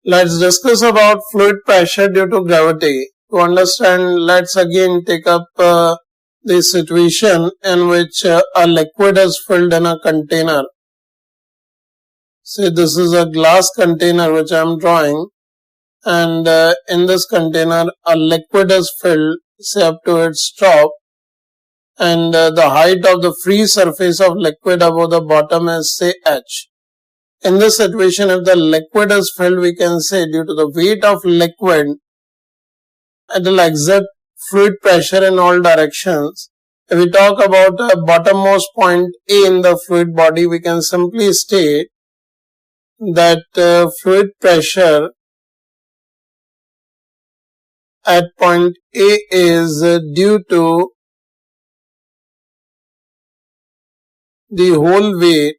Let's discuss about fluid pressure due to gravity. To understand, let's again take up the situation in which a liquid is filled in a container. Say this is a glass container which I am drawing, and in this container a liquid is filled, say up to its top, and the height of the free surface of liquid above the bottom is say h. In this situation, if the liquid is filled, we can say due to the weight of liquid, it will exert fluid pressure in all directions. If we talk about the bottommost point A in the fluid body, we can simply state that fluid pressure at point A is due to the whole weight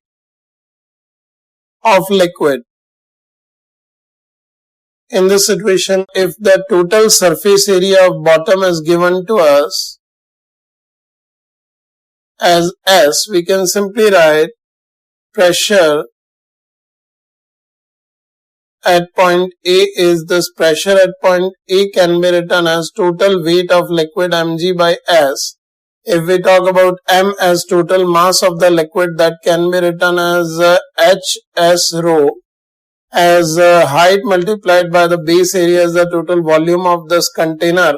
of liquid. In this situation, if the total surface area of bottom is given to us as S, we can simply write pressure at point A is this. Pressure at point A can be written as total weight of liquid mg by S. If we talk about m as total mass of the liquid, that can be written as hs rho, as height multiplied by the base area is the total volume of this container.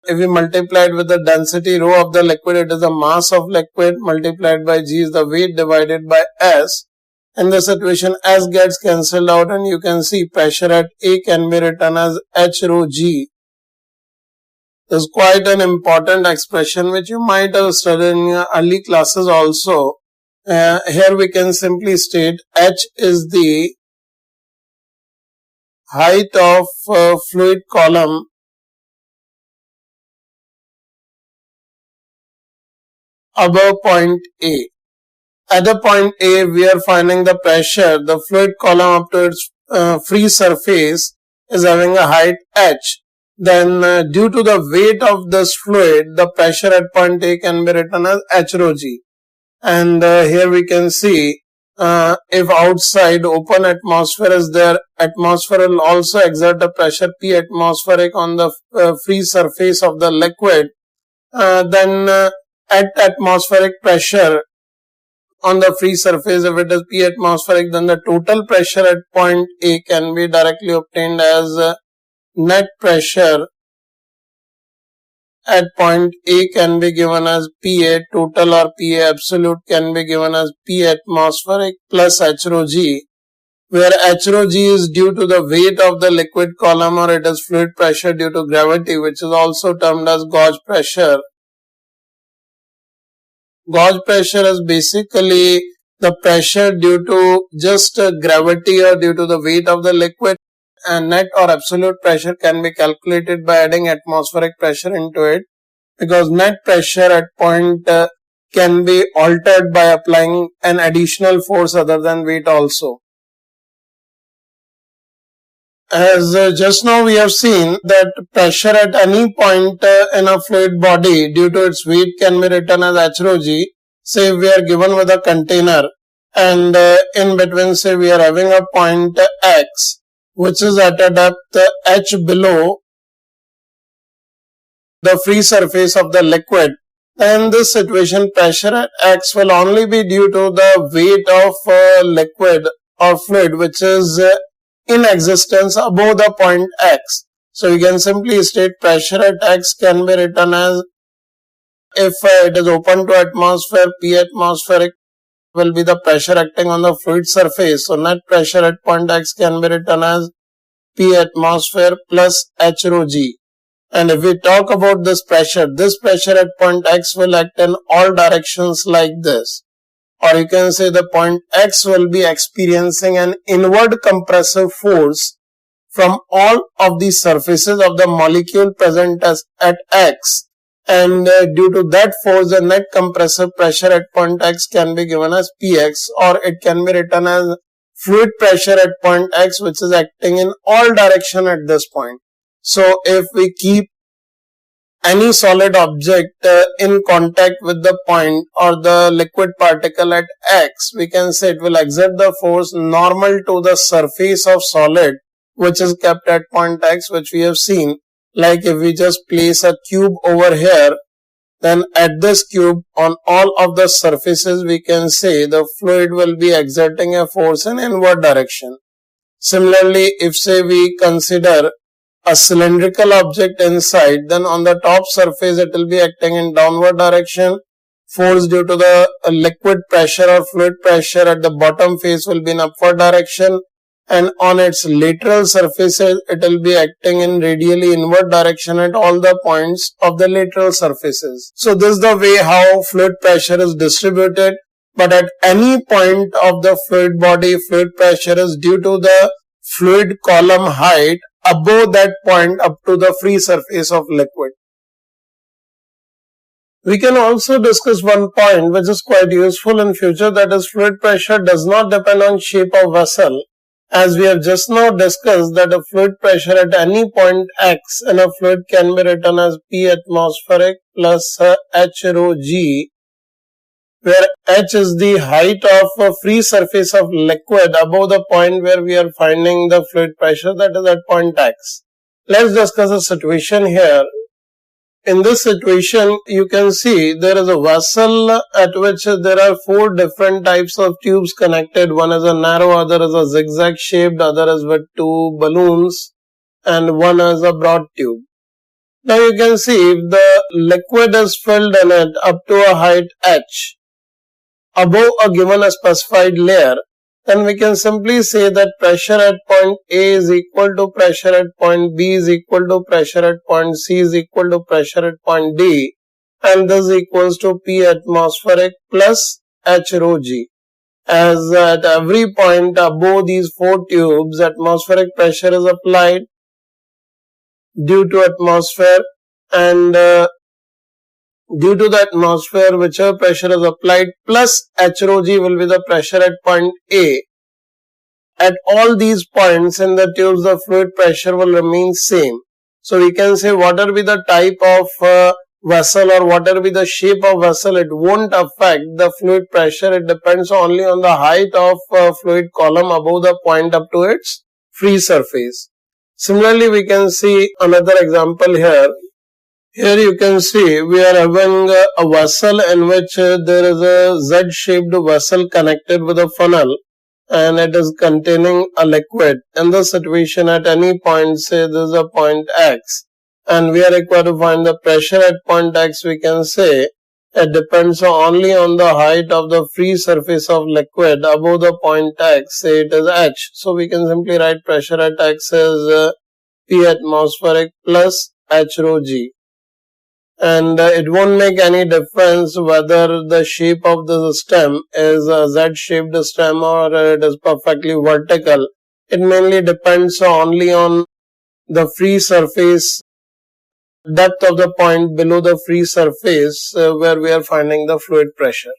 If we multiply it with the density rho of the liquid, it is the mass of liquid multiplied by g is the weight divided by s. In this situation, s gets cancelled out and you can see pressure at A can be written as h rho g. This is quite an important expression which you might have studied in your early classes also. Here we can simply state h is the height of fluid column above point A. At the point A, we are finding the pressure. The fluid column up to its free surface is having a height h. Then due to the weight of this fluid, the pressure at point A can be written as h rho g. And here we can see if outside open atmosphere is there, atmosphere will also exert a pressure P atmospheric on the free surface of the liquid. Then at atmospheric pressure on the free surface, if it is P atmospheric, then the total pressure at point A can be directly obtained as net pressure at point A can be given as PA total or PA absolute can be given as P atmospheric plus h rho g, where h rho g is due to the weight of the liquid column, or it is fluid pressure due to gravity, which is also termed as gauge pressure. Gauge pressure is basically the pressure due to just gravity or due to the weight of the liquid, and net or absolute pressure can be calculated by adding atmospheric pressure into it, because net pressure at point can be altered by applying an additional force other than weight also. As just now we have seen that pressure at any point in a fluid body due to its weight can be written as h rho g. Say we are given with a container and in between say we are having a point x which is at a depth h below the free surface of the liquid. In this situation, pressure at x will only be due to the weight of liquid or fluid which is in existence above the point x. So we can simply state pressure at x can be written as, if it is open to atmosphere, P atmospheric will be the pressure acting on the fluid surface. So net pressure at point x can be written as P atmosphere plus h rho g. And if we talk about this pressure at point x will act in all directions like this. Or you can say the point x will be experiencing an inward compressive force from all of the surfaces of the molecule present at x. And due to that force, the net compressive pressure at point x can be given as Px, or it can be written as fluid pressure at point x which is acting in all direction at this point. So if we keep any solid object in contact with the point or the liquid particle at x, we can say it will exert the force normal to the surface of solid which is kept at point X, which we have seen. Like if we just place a cube over here, then at this cube on all of the surfaces we can say the fluid will be exerting a force in inward direction. Similarly, if say we consider a cylindrical object inside, then on the top surface it will be acting in downward direction. Force due to the liquid pressure or fluid pressure at the bottom face will be in upward direction, and on its lateral surfaces it will be acting in radially inward direction at all the points of the lateral surfaces. So this is the way how fluid pressure is distributed, but at any point of the fluid body, fluid pressure is due to the fluid column height above that point up to the free surface of liquid. We can also discuss one point which is quite useful in future, that is fluid pressure does not depend on shape of vessel. As we have just now discussed that a fluid pressure at any point X in a fluid can be written as P atmospheric plus H rho G, where H is the height of a free surface of liquid above the point where we are finding the fluid pressure, that is at point X. Let's discuss a situation here. In this situation, you can see there is a vessel at which there are 4 different types of tubes connected. One is a narrow, other is a zigzag shaped, other is with 2 balloons, and one is a broad tube. Now you can see if the liquid is filled in it up to a height h above a given specified layer, then we can simply say that pressure at point A is equal to pressure at point B is equal to pressure at point C is equal to pressure at point D, and this equals to P atmospheric plus H rho G. As at every point above these 4 tubes, atmospheric pressure is applied due to atmosphere, and due to the atmosphere, whichever pressure is applied plus H rho G will be the pressure at point A. At all these points in the tubes, the fluid pressure will remain same. So we can say whatever be the type of vessel or whatever be the shape of vessel, it won't affect the fluid pressure. It depends only on the height of fluid column above the point up to its free surface. Similarly, we can see another example here. Here you can see we are having a vessel in which there is a Z-shaped vessel connected with a funnel, and it is containing a liquid. In this situation, at any point, say this is a point X, and we are required to find the pressure at point X, we can say it depends only on the height of the free surface of liquid above the point X, say it is H. So we can simply write pressure at X as P atmospheric plus H rho G. And it won't make any difference whether the shape of the stem is a Z-shaped stem or it is perfectly vertical. It mainly depends only on the free surface, depth of the point below the free surface where we are finding the fluid pressure.